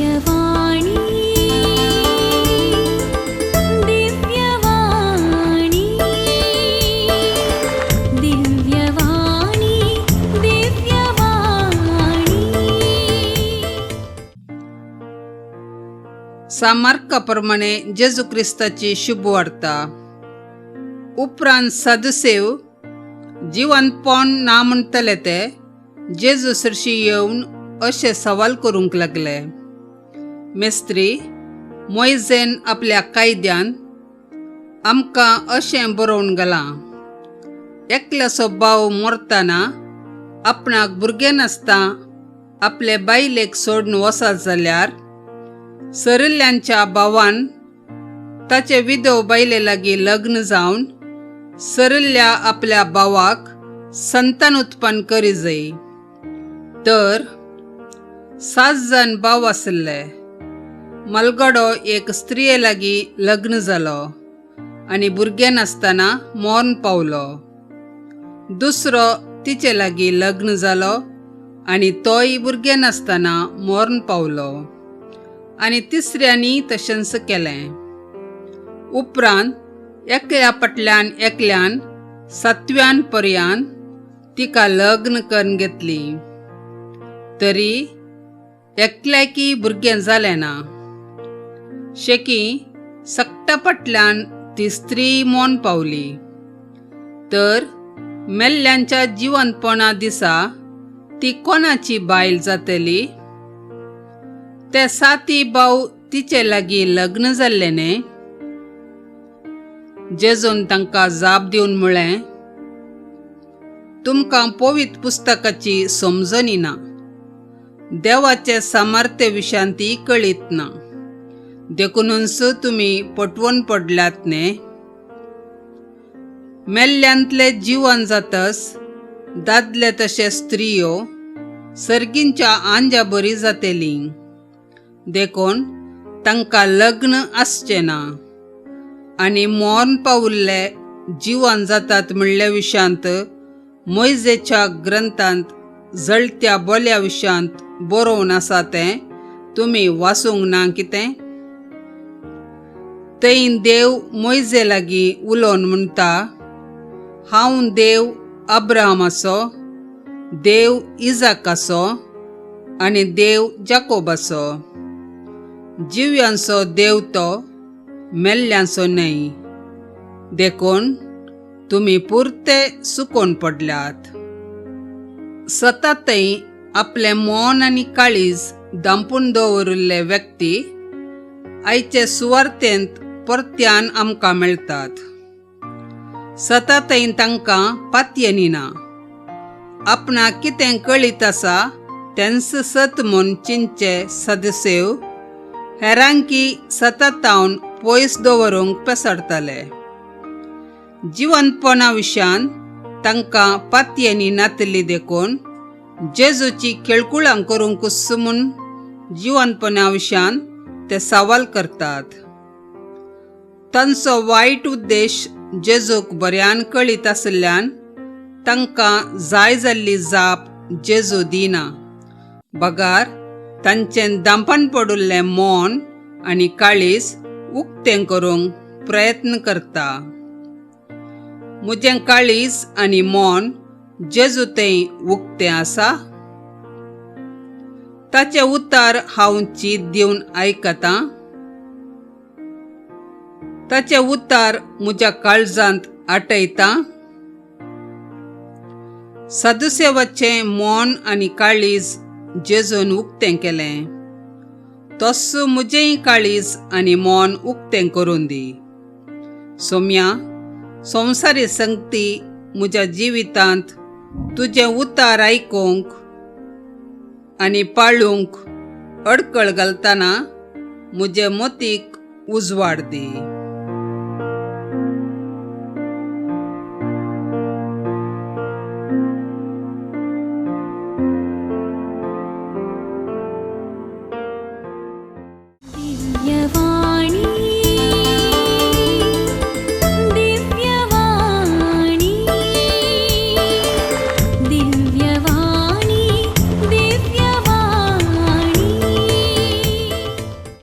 दिव्यवाणी दिव्यवाणी दिव्यवाणी दिव्यवाणी. सामार्काप्रमाणे जेजू ख्रिस्ताची शुभवार्ता. उपरांत सदुसेव जिवंतपण ना म्हणटले ते जेजू सरशी येवन अशे सवाल करूंक लागले. मेस्त्री, मोइजेन आपल्या कायद्यान आमकां अशें बरोवन घालां, एकल्याचो भाव मरतना आपणाक भुरगें नासता आपले बायलेक सोडून वचत जाल्यार सरिल्ल्यांच्या भावान ताचे विधव बायले लागीं लग्न जावन सरिल्ल्या आपल्या भावाक संतान उत्पन्न करी जाय. तर 7 जण भाव आसले. मलगडो एक स्त्रिये लागीं लग्न जालो आनी भुरगें नासतना मरण पावलो. दुसरो तिचे लागीं लग्न जालो आनी तोय भुरगें नासतना मरण पावलो. आनी तिसऱ्यांनी तशेंच केलें. उपरांत एकल्या फाटल्यान एकल्यान 7व्यान पर्यंत तिका लग्न करून घेतली. तरी एकल्याकी भुरगें जालें ना. शेकी सक्ता फाटल्यान ती स्त्री मरण पावली. तर मेल्ल्यांच्या जिवंतपणा दिसा ती कोणाची बायल जातली? ते 7 भाव तिचे लागीं लग्न जाल्ले न्ही? जेजून तांकां जाप दिवन म्हळें, तुमकां पवित्र पुस्तकाची समजण ना. देवाचे सामर्थ्य विशयान ती कळीत ना. देखूनच तुमी पटवून पडल्यात न्ही. मेल्ल्यांतले जीवन जातस दादले तशे स्त्रियो सर्गींच्या आंज्या बरी जातेली. देखून तांकां लग्न आसचें ना. आनी मरण पावुल्ले जीवन जातात म्हणल्या विशयांत मोइजेच्या ग्रंथांत जळत्या बोल्या विशयांत बरोवन आसा तें तुमी वाचूंक ना कितें? थंय देव मोइजे लागीं उलोवन म्हणटा, हांव देव अब्राहमाचो, देव इजाकाचो आनी देव जाकोबाचो. जिव्यांचो देव तो, मेल्ल्यांचो न्हय. देखून तुमी पुरते सुकोवन पडल्यात. सततय आपले मन आनी काळीज दांपून दवरिल्ले व्यक्ती आयचे सुवार्थेंत परत्यान आमकां मेळटात. सततय तांकां पातयेनी ना. आपणाक कितें कळीत आसा तेंच सत म्हूण चिंचे सदुसेव हेरांकी सततावन पयस दवरूंक पेसडटाले. जिवंतपणा विशयान तांकां पातयेनी नातली. देखून जेजूची खेळकुळां करूंकच म्हूण जिवंतपणा विशयान ते सवाल करतात. तांचो वायट उद्देश जेजूक बऱ्यान कळीत आसल्यान तांकां जाय जाल्ली जाप जेजू दिना. बगार तांचें दांपण पडुल्लें मन आनी काळीज उक्तें करूंक प्रयत्न करता. म्हजें काळीज आनी मन जेजू थंय उक्तें आसा? ताचें उतर हांव चीत दिवन आयकतां. ताचें उतर म्हज्या काळजांत आटयतां. सदुसेवाचें मन आनी काळीज जेजून उक्तें केलें. तस म्हजेंय काळीज आनी मन उक्तें करून दी. सोम्या, संवसारी संगती म्हज्या जिवितांत तुजें उतर आयकूंक आनी पाळूंक अडकळ घालतना म्हजे मतीक उजवाड दी.